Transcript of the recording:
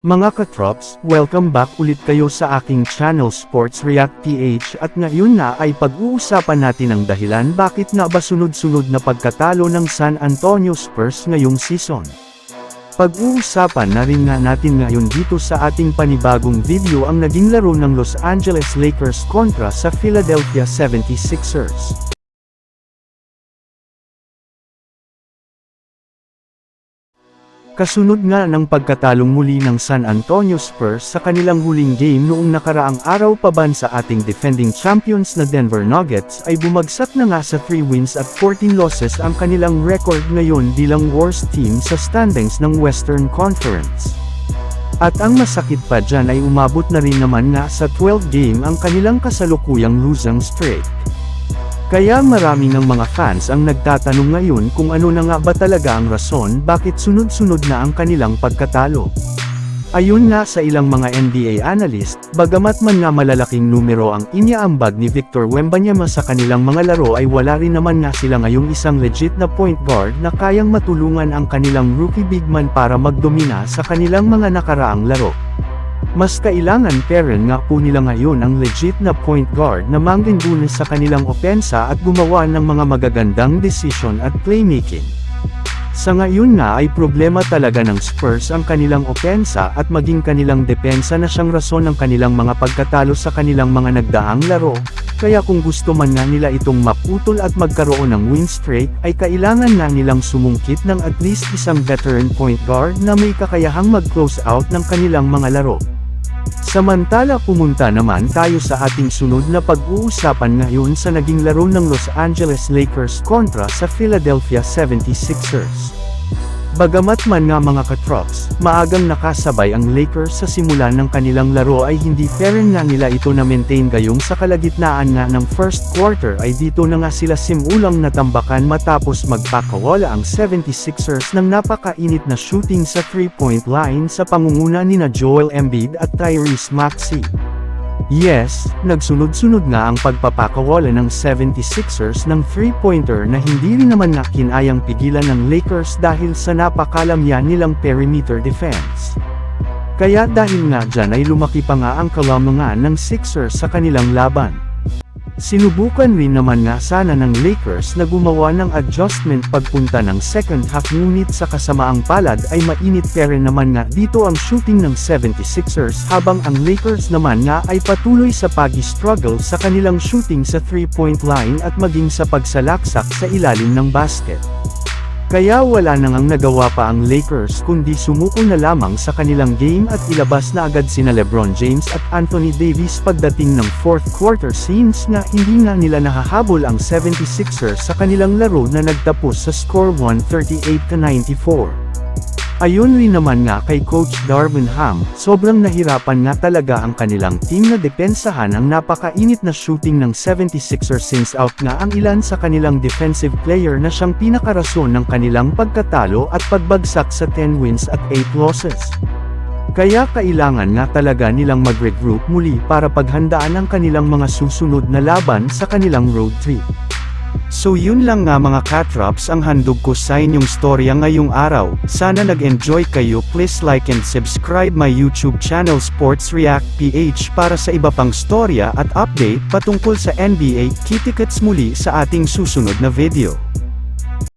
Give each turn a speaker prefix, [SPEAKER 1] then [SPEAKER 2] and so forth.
[SPEAKER 1] Mga katrops, welcome back ulit kayo sa aking channel Sports React PH at ngayon na ay pag-uusapan natin ang dahilan bakit nga ba sunod-sunod na pagkatalo ng San Antonio Spurs ngayong season. Pag-uusapan na rin nga natin ngayon dito sa ating panibagong video ang naging laro ng Los Angeles Lakers kontra sa Philadelphia 76ers. Kasunod nga ng pagkatalong muli ng San Antonio Spurs sa kanilang huling game noong nakaraang araw paban sa ating defending champions na Denver Nuggets ay bumagsak na nga sa 3 wins at 14 losses ang kanilang record ngayon bilang worst team sa standings ng Western Conference. At ang masakit pa dyan ay umabot na rin naman nga sa 12 game ang kanilang kasalukuyang losing streak. Kaya marami ng mga fans ang nagtatanong ngayon kung ano na nga ba talaga ang rason bakit sunod-sunod na ang kanilang pagkatalo. Ayon nga sa ilang mga NBA analyst, bagamat man nga malalaking numero ang iniaambag ni Victor Wembanyama sa kanilang mga laro ay wala rin naman nga sila ngayong isang legit na point guard na kayang matulungan ang kanilang rookie big man para magdomina sa kanilang mga nakaraang laro. Mas kailangan pa rin nga po nila ngayon ang legit na point guard na manggaguna sa kanilang opensa at gumawa ng mga magagandang desisyon at playmaking. Sa ngayon nga ay problema talaga ng Spurs ang kanilang opensa at maging kanilang depensa na siyang rason ng kanilang mga pagkatalo sa kanilang mga nagdaang laro, kaya kung gusto man nga nila itong maputol at magkaroon ng win streak ay kailangan na nilang sumungkit ng at least isang veteran point guard na may kakayahang mag-close out ng kanilang mga laro. Samantala pumunta naman tayo sa ating sunod na pag-uusapan ngayon sa naging laro ng Los Angeles Lakers kontra sa Philadelphia 76ers. Bagamat man nga mga katrops, maagang nakasabay ang Lakers sa simula ng kanilang laro ay hindi pa rin nga nila ito na-maintain gayong sa kalagitnaan nga ng first quarter ay dito na nga sila simulang natambakan matapos magpakawala ang 76ers ng napakainit na shooting sa 3-point line sa pangunguna nina Joel Embiid at Tyrese Maxey. Yes, nagsunod-sunod nga ang pagpapakawala ng 76ers ng 3-pointer na hindi rin naman nga kinayang pigilan ng Lakers dahil sa napakalamya nilang perimeter defense. Kaya dahil nga dyan ay lumaki pa nga ang kalamangan ng Sixers sa kanilang laban. Sinubukan rin naman nga sana ng Lakers na gumawa ng adjustment pagpunta ng second half ngunit sa kasamaang palad ay mainit pa rin naman nga dito ang shooting ng 76ers habang ang Lakers naman nga ay patuloy sa pag-struggle sa kanilang shooting sa 3-point line at maging sa pagsalaksak sa ilalim ng basket. Kaya wala na ngang nagawa pa ang Lakers kundi sumuko na lamang sa kanilang game at ilabas na agad sina LeBron James at Anthony Davis pagdating ng fourth quarter since nga hindi nga nila nahahabol ang 76ers sa kanilang laro na nagtapos sa score 138-94. Ayon rin naman nga kay Coach Darvin Ham, sobrang nahirapan nga talaga ang kanilang team na depensahan ang napakainit na shooting ng 76ers since out nga ang ilan sa kanilang defensive player na siyang pinakarason ng kanilang pagkatalo at pagbagsak sa 10 wins at 8 losses. Kaya kailangan nga talaga nilang mag-regroup muli para paghandaan ang kanilang mga susunod na laban sa kanilang road trip. So yun lang nga mga katrops ang handog ko sa inyong storya ngayong araw. Sana nag-enjoy kayo. Please like and subscribe my YouTube channel Sports React PH para sa iba pang storya at update patungkol sa NBA. Kita-kits muli sa ating susunod na video.